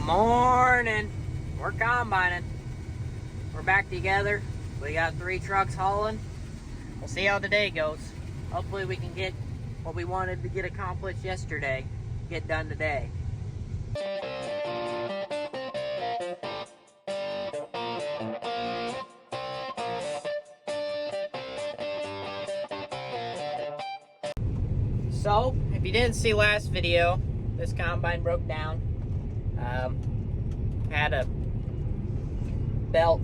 Morning. We're combining. We're back together. We got 3 trucks hauling. We'll see how the day goes. Hopefully we can get what we wanted to get accomplished yesterday, get done today. So, if you didn't see last video, this combine broke down. Had a belt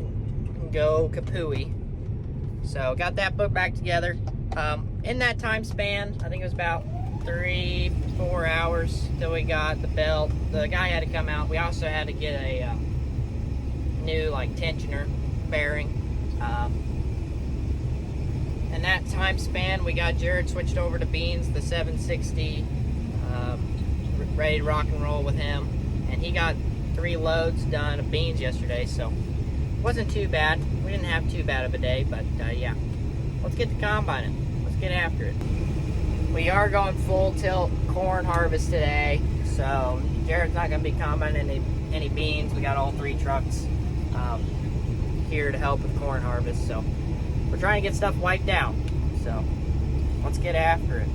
go kapooey. So, got that put back together. In that time span, I think it was about 3-4 hours till we got the belt. The guy had to come out. We also had to get a new tensioner bearing. In that time span, we got Jared switched over to beans, the 760, ready to rock and roll with him. And he got 3 loads done of beans yesterday, so it wasn't too bad. We didn't have too bad of a day, but yeah. Let's get the combining. Let's get after it. We are going full tilt corn harvest today, so Jared's not going to be combining any beans. We got all 3 trucks here to help with corn harvest, so we're trying to get stuff wiped out. So let's get after it.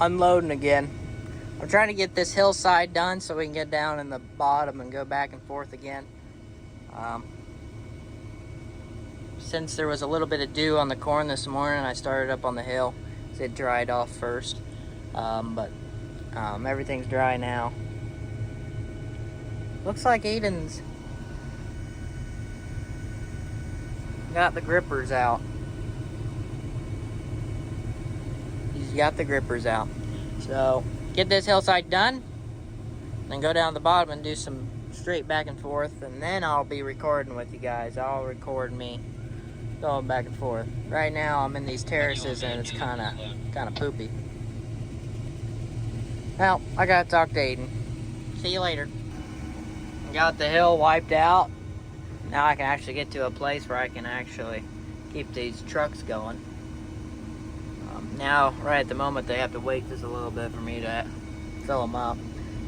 Unloading again. I'm trying to get this hillside done so we can get down in the bottom and go back and forth again. Since there was a little bit of dew on the corn this morning, I started up on the hill. It dried off first, but everything's dry now. Looks like Aden's got the grippers out. He's got the grippers out. So get this hillside done, then go down the bottom and do some straight back and forth, and then I'll be recording with you guys. I'll record me going back and forth. Right now I'm in these terraces and it's kind of poopy. Well, I gotta talk to Aden. See you later. Got the hill wiped out. Now I can actually get to a place where I can actually keep these trucks going. Now, right at the moment, they have to wait just a little bit for me to fill them up,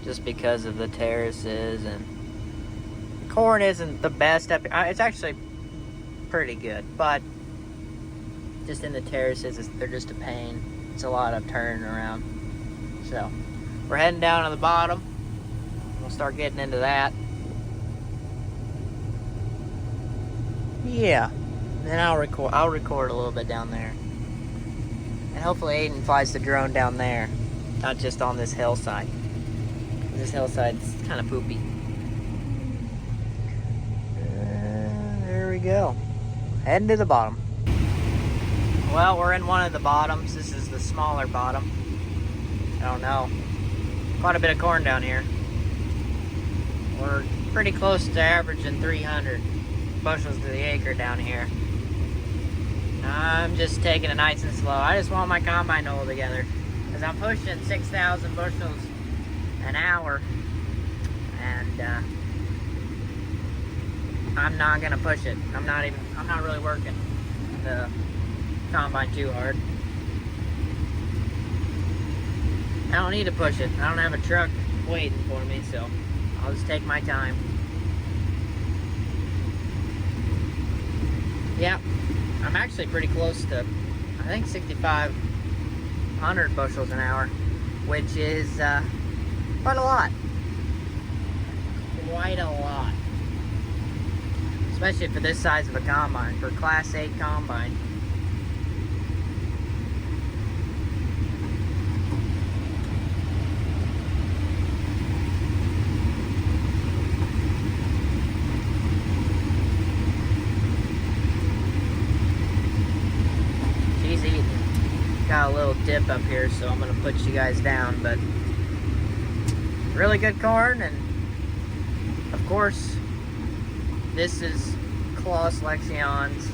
just because of the terraces, and corn isn't the best up here. It's actually pretty good. But just in the terraces, they're just a pain. It's a lot of turning around. So we're heading down to the bottom. We'll start getting into that. Yeah. Then I'll record a little bit down there. And hopefully Aden flies the drone down there, not just on this hillside. This hillside's kind of poopy. There we go. Heading to the bottom. Well, we're in one of the bottoms. This is the smaller bottom. I don't know. Quite a bit of corn down here. We're pretty close to averaging 300 bushels to the acre down here. I'm just taking it nice and slow. I just want my combine to hold together, because I'm pushing 6,000 bushels an hour, and I'm not gonna push it. I'm not really working the combine too hard. I don't need to push it. I don't have a truck waiting for me, so I'll just take my time. Yep. I'm actually pretty close to, I think, 6,500 bushels an hour, which is quite a lot. Quite a lot. Especially for this size of a combine, for Class 8 combine. Got a little dip up here, so I'm gonna put you guys down, but really good corn. And of course, this is Claas Lexion's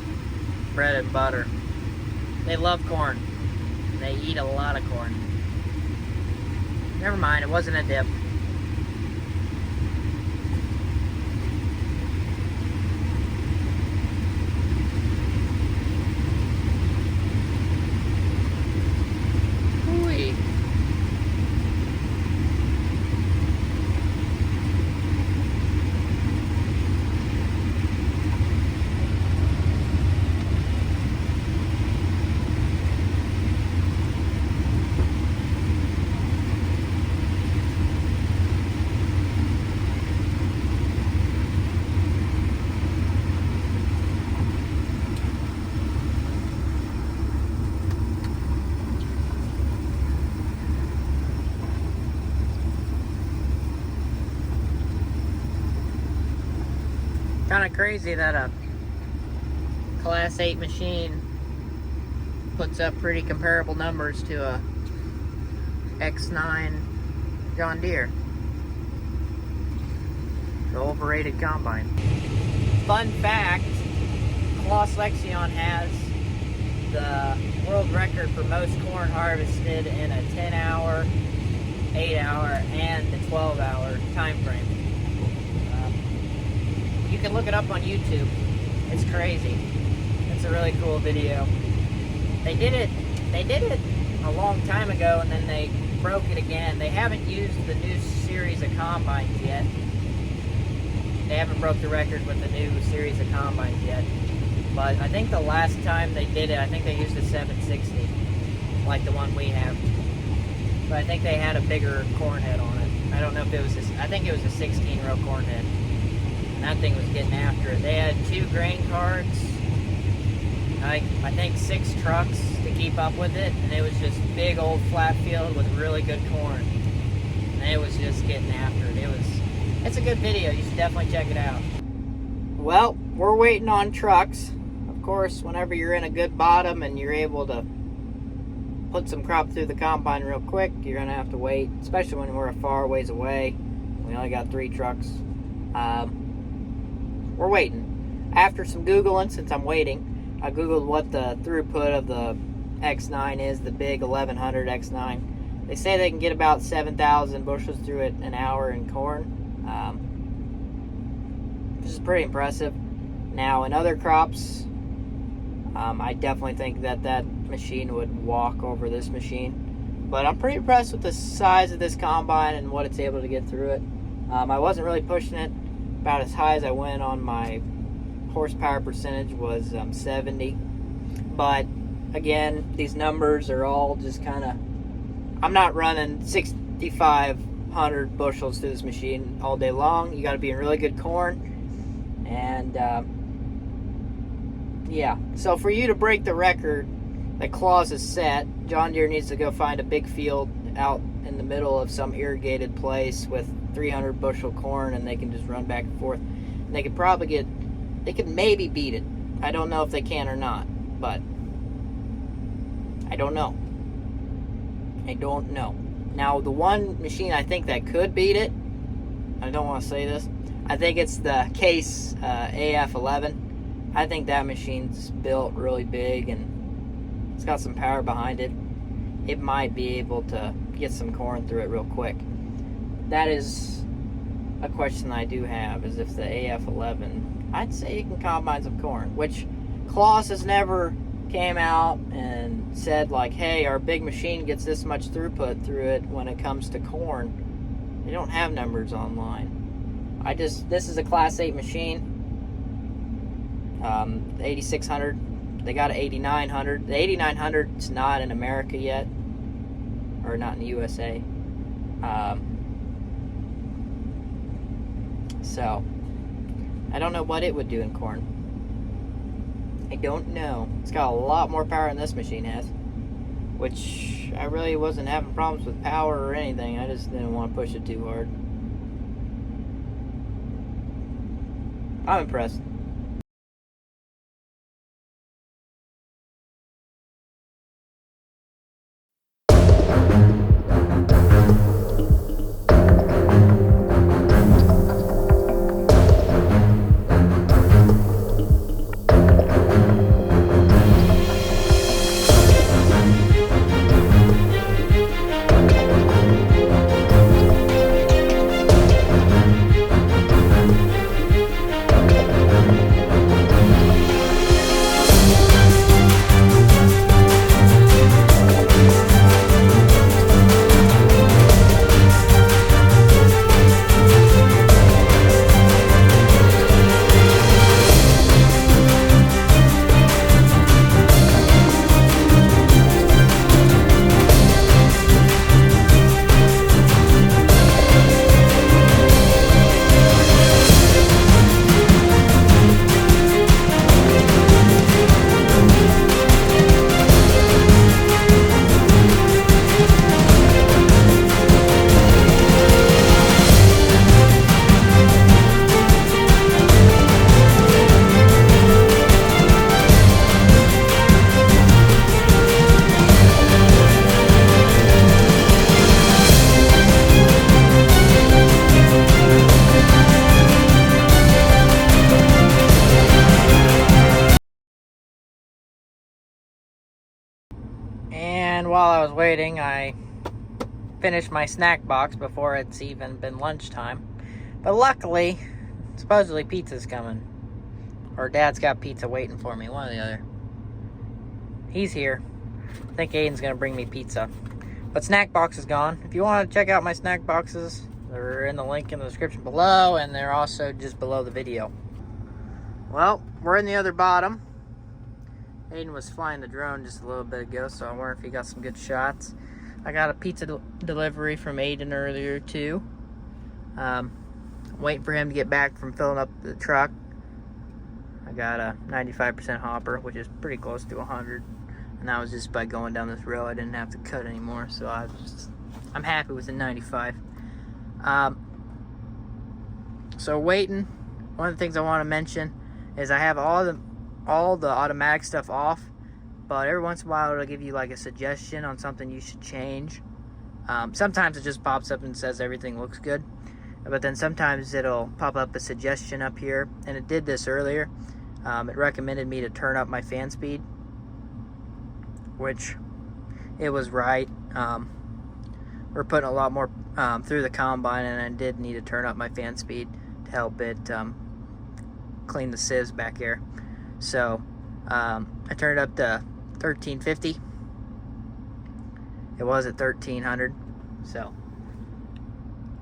bread and butter. They love corn. They eat a lot of corn. Never mind, it wasn't a dip. Kind of crazy that a Class 8 machine puts up pretty comparable numbers to a X9 John Deere. The overrated combine. Fun fact, Claas Lexion has the world record for most corn harvested in a 10-hour, 8-hour, and the 12-hour time frame. You can look it up on YouTube. It's crazy. It's a really cool video. They did it a long time ago, and then they broke it again. They haven't used the new series of combines yet. They haven't broke the record with the new series of combines yet. But I think the last time they did it, I think they used a 760, like the one we have. But I think they had a bigger corn head on it. I don't know if it was I think it was a 16-row corn head. That thing was getting after it. They had 2 grain carts, I think 6 trucks to keep up with it, and it was just big old flat field with really good corn. And it was just getting after it. It's a good video. You should definitely check it out. Well, we're waiting on trucks. Of course, whenever you're in a good bottom and you're able to put some crop through the combine real quick, you're gonna have to wait, especially when we're a far ways away. We only got 3 trucks. We're waiting. After some Googling, since I'm waiting, I Googled what the throughput of the X9 is, the big 1100 X9. They say they can get about 7,000 bushels through it an hour in corn, which is pretty impressive. Now, in other crops, I definitely think that machine would walk over this machine. But I'm pretty impressed with the size of this combine and what it's able to get through it. I wasn't really pushing it about as high as I went on my horsepower percentage was 70. But again, these numbers are all just kind of, I'm not running 6,500 bushels through this machine all day long. You got to be in really good corn. And yeah, so for you to break the record, the clause is set. John Deere needs to go find a big field out in the middle of some irrigated place with 300 bushel corn, and they can just run back and forth. And they could probably they could maybe beat it. I don't know if they can or not, but I don't know. Now, the one machine I think that could beat it, I don't want to say this, I think it's the CaseIH 11. I think that machine's built really big and it's got some power behind it. It might be able to get some corn through it real quick. That is a question I do have, is if the AF 11, I'd say it can combine some corn, which Claus has never came out and said like, hey, our big machine gets this much throughput through it when it comes to corn. They don't have numbers online. This is a Class 8 machine. The 8600. They got an 8900. The 8900 is not in America yet, or not in the USA. So I don't know what it would do in corn. I don't know. It's got a lot more power than this machine has, which I really wasn't having problems with power or anything. I just didn't want to push it too hard. I'm impressed. And while I was waiting, I finished my snack box before it's even been lunchtime. But luckily, supposedly pizza's coming. Or Dad's got pizza waiting for me, one or the other. He's here. I think Aden's gonna bring me pizza. But snack box is gone. If you want to check out my snack boxes, they're in the link in the description below, and they're also just below the video. Well, we're in the other bottom. Aden was flying the drone just a little bit ago, so I wonder if he got some good shots. I got a pizza delivery from Aden earlier too. Waiting for him to get back from filling up the truck. I got a 95% hopper, which is pretty close to 100. And that was just by going down this road. I didn't have to cut anymore, so I'm happy with the 95. So waiting. One of the things I want to mention is I have all the automatic stuff off, but every once in a while it'll give you like a suggestion on something you should change. Sometimes it just pops up and says everything looks good, but then sometimes it'll pop up a suggestion up here, and it did this earlier. It recommended me to turn up my fan speed, which it was right. We're putting a lot more through the combine, and I did need to turn up my fan speed to help it clean the sieves back here. So I turned it up to 1350. It was at 1300. So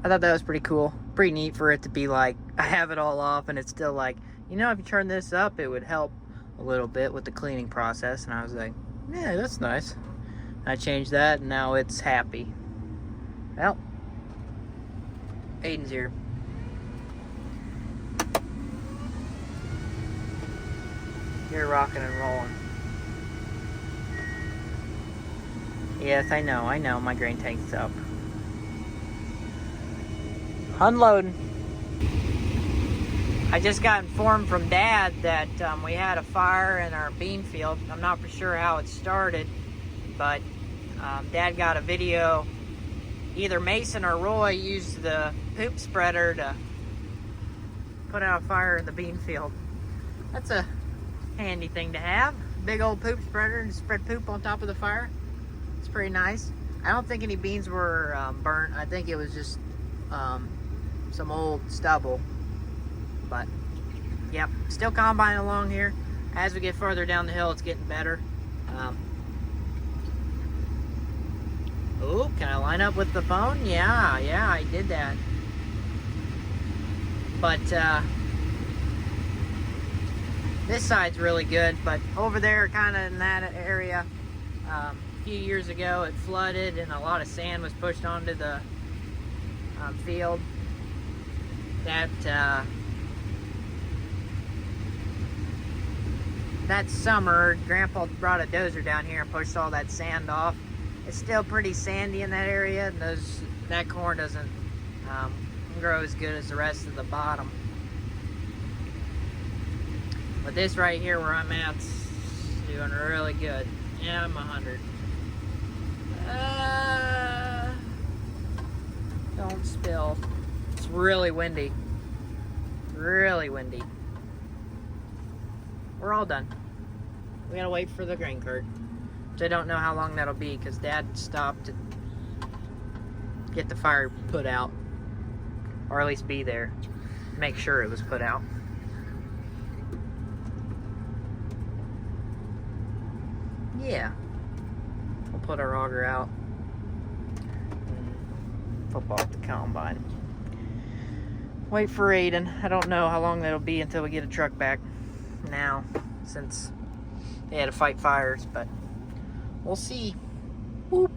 I thought that was pretty cool. Pretty neat for it to be like, I have it all off and it's still like, you know, if you turn this up, it would help a little bit with the cleaning process. And I was like, yeah, that's nice. I changed that, and now it's happy. Well, Aden's here. You're rocking and rolling. Yes, I know, my grain tank's up. Unloading. I just got informed from Dad that we had a fire in our bean field. I'm not for sure how it started, but Dad got a video. Either Mason or Roy used the poop spreader to put out a fire in the bean field. That's a handy thing to have. Big old poop spreader and spread poop on top of the fire. It's pretty nice. I don't think any beans were burnt. I think it was just some old stubble. But yep, still combining along here. As we get further down the hill, it's getting better. Oh, can I line up with the phone? Yeah, I did that. But this side's really good, but over there, kind of in that area, a few years ago, it flooded and a lot of sand was pushed onto the field. That summer, Grandpa brought a dozer down here and pushed all that sand off. It's still pretty sandy in that area, and that corn doesn't grow as good as the rest of the bottom. But this right here where I'm at's doing really good. Yeah, I'm 100. Don't spill. It's really windy. Really windy. We're all done. We gotta wait for the grain cart. Which I don't know how long that'll be because Dad stopped to get the fire put out. Or at least be there. Make sure it was put out. Yeah. We'll put our auger out. And flip off the combine. Wait for Aden. I don't know how long that'll be until we get a truck back now, since they had to fight fires, but we'll see. Boop.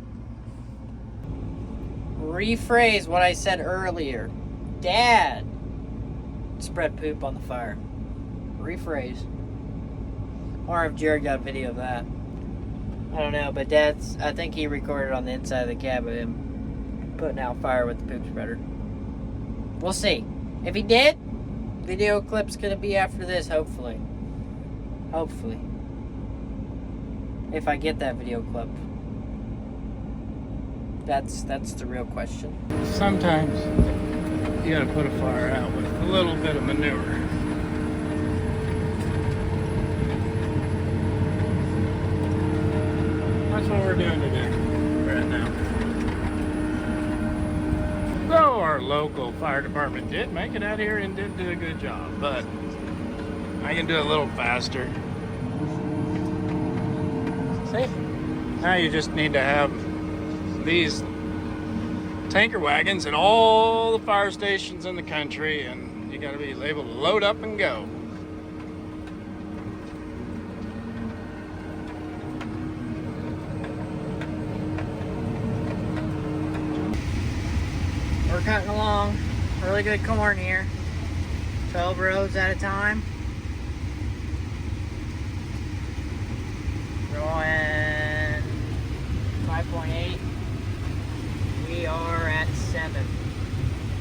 Rephrase what I said earlier. Dad spread poop on the fire. Rephrase. Or if Jared got a video of that. I don't know, but I think he recorded on the inside of the cab of him putting out fire with the poop spreader. We'll see. If he did, video clip's gonna be after this, hopefully. Hopefully. If I get that video clip. That's the real question. Sometimes you gotta put a fire out with a little bit of manure. That's what we're doing today, right now. Though our local fire department did make it out here and did do a good job, but I can do it a little faster. See? Now you just need to have these tanker wagons at all the fire stations in the country, and you gotta be able to load up and go. We're cutting along. Really good corn here. 12 rows at a time. Going 5.8. We are at 7.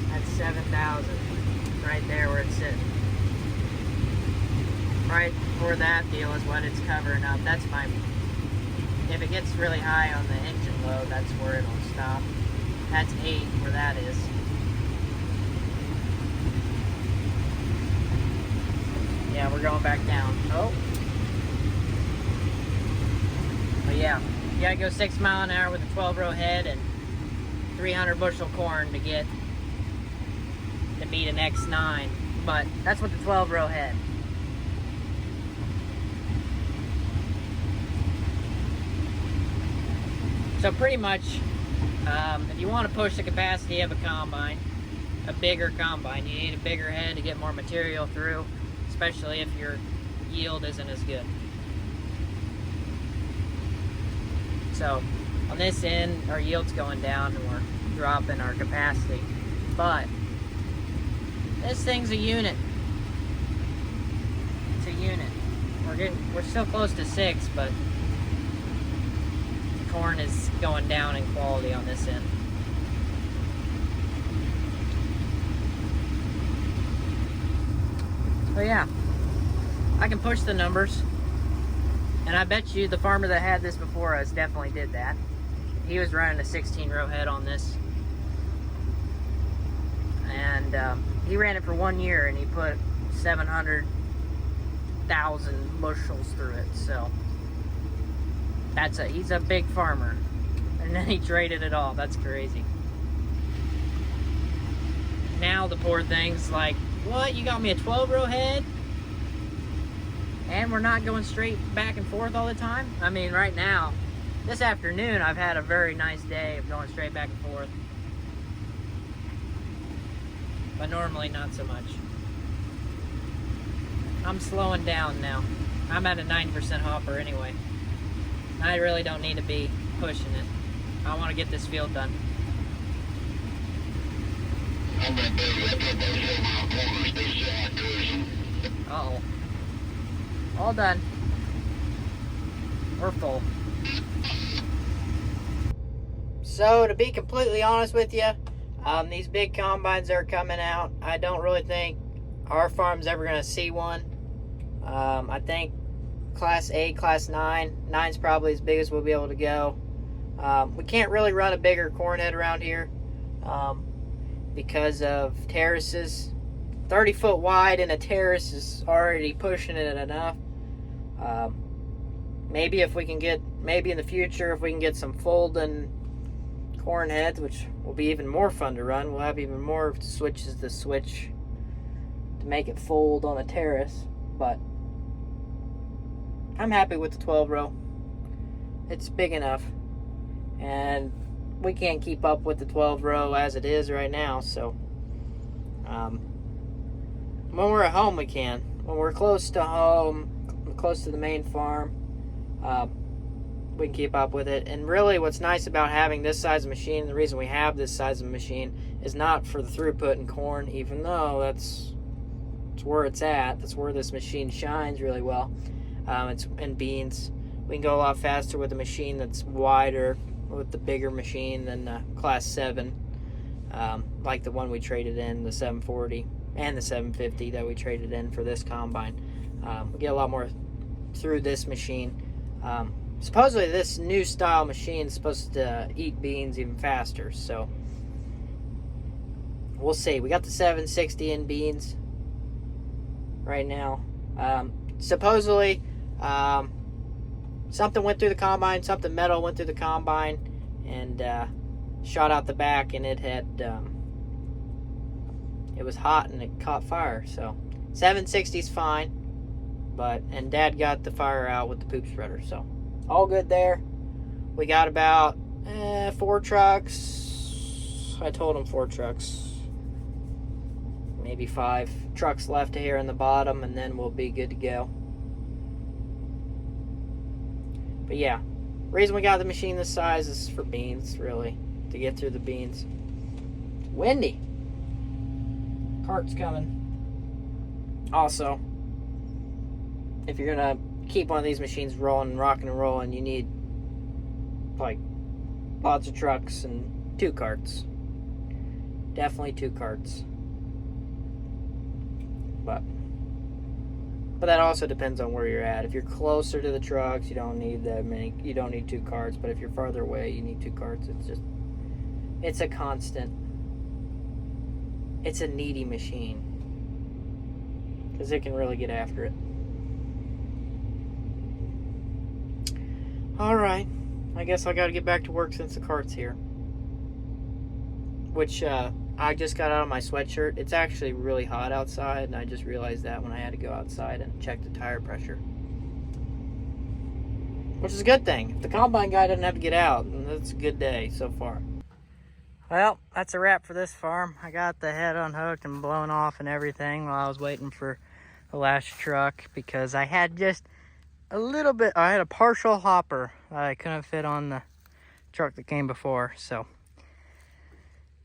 That's 7,000. Right there where it's sitting. Right for that deal is what it's covering up. That's my... If it gets really high on the engine load, that's where it'll stop. That's 8 where that is. Yeah, we're going back down. Oh. But yeah, you gotta go 6 mile an hour with a 12 row head and 300 bushel corn to beat an X9. But that's with the 12 row head. So pretty much, if you want to push the capacity of a combine, a bigger combine, you need a bigger head to get more material through, especially if your yield isn't as good. So on this end, our yield's going down and we're dropping our capacity. But this thing's a unit. It's a unit. We're still close to 6, but corn is going down in quality on this end. But yeah, I can push the numbers, and I bet you the farmer that had this before us definitely did that. He was running a 16 row head on this, and he ran it for 1 year and he put 700,000 bushels through it. So he's a big farmer, and then he traded it all. That's crazy. Now the poor thing's like, what, you got me a 12 row head and we're not going straight back and forth all the time? I mean, right now, this afternoon, I've had a very nice day of going straight back and forth, but normally not so much. I'm slowing down now. I'm at a 90% hopper anyway. I really don't need to be pushing it. I want to get this field done. Uh-oh. All done. We're full. So, to be completely honest with you, these big combines that are coming out, I don't really think our farm's ever going to see one. I think Class 8, Class 9. 9's probably as big as we'll be able to go. We can't really run a bigger corn head around here because of terraces. 30 foot wide and a terrace is already pushing it enough. Maybe if we can get, maybe in the future, if we can get some folding corn heads, which will be even more fun to run, we'll have even more switches to switch to make it fold on a terrace. But I'm happy with the 12 row. It's big enough, and we can't keep up with the 12 row as it is right now. So when we're at home we can. When we're close to home, close to the main farm, we can keep up with it. And really what's nice about having this size of machine, the reason we have this size of machine, is not for the throughput in corn, even though that's where it's at. That's where this machine shines really well. It's in beans. We can go a lot faster with a machine that's wider, with the bigger machine than the Class 7, like the one we traded in, the 740 and the 750 that we traded in for this combine. We get a lot more through this machine. Supposedly this new style machine is supposed to eat beans even faster, so we'll see. We got the 760 in beans right now. Supposedly something went through the combine, something metal went through the combine and shot out the back, and it had it was hot and it caught fire. So 760's fine, and Dad got the fire out with the poop spreader, so all good there. We got about 4 trucks. I told him 4 trucks, maybe 5 trucks left here in the bottom, and then we'll be good to go. But yeah, reason we got the machine this size is for beans, really, to get through the beans. Windy. Cart's coming. Also, if you're gonna keep one of these machines rolling, rocking and rolling, you need like lots of trucks and 2 carts. Definitely 2 carts. But that also depends on where you're at. If you're closer to the trucks, you don't need that many. You don't need 2 carts. But if you're farther away, you need 2 carts. It's a constant. It's a needy machine because it can really get after it. All right, I guess I got to get back to work since the cart's here. Which I just got out of my sweatshirt. It's actually really hot outside, and I just realized that when I had to go outside and check the tire pressure. Which is a good thing. If the combine guy doesn't have to get out, then that's a good day so far. Well, that's a wrap for this farm. I got the head unhooked and blown off and everything while I was waiting for the last truck because I had just a little bit, I had a partial hopper that I couldn't fit on the truck that came before. So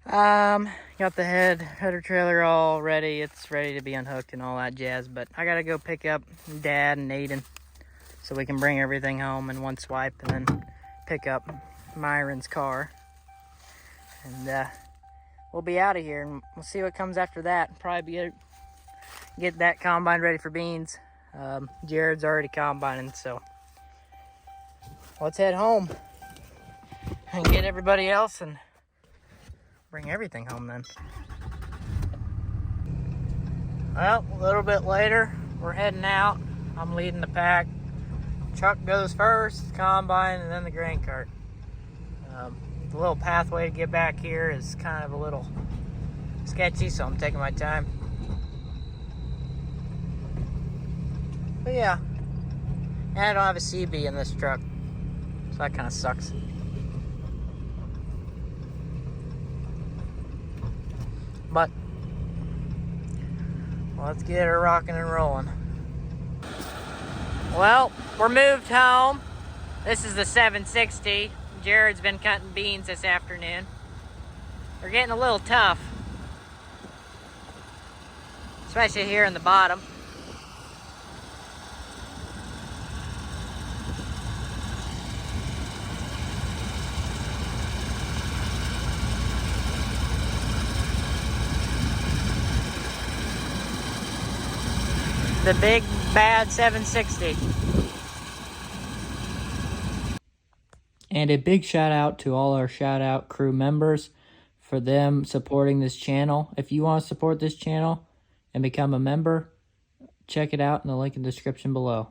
got the header trailer all ready. It's ready to be unhooked and all that jazz, but I gotta go pick up Dad and Aden so we can bring everything home in one swipe and then pick up Myron's car. And we'll be out of here and we'll see what comes after that. Probably get that combine ready for beans. Jared's already combining, so let's head home and get everybody else and bring everything home then. Well, a little bit later, we're heading out. I'm leading the pack. Truck goes first, combine, and then the grain cart. The little pathway to get back here is kind of a little sketchy, so I'm taking my time. But yeah, and I don't have a CB in this truck, so that kind of sucks. But let's get her rocking and rolling. Well, we're moved home. This is the 760. Jared's been cutting beans this afternoon. They're getting a little tough, especially here in the bottom. The big bad 760. And a big shout out to all our shout out crew members for them supporting this channel. If you want to support this channel and become a member, check it out in the link in the description below.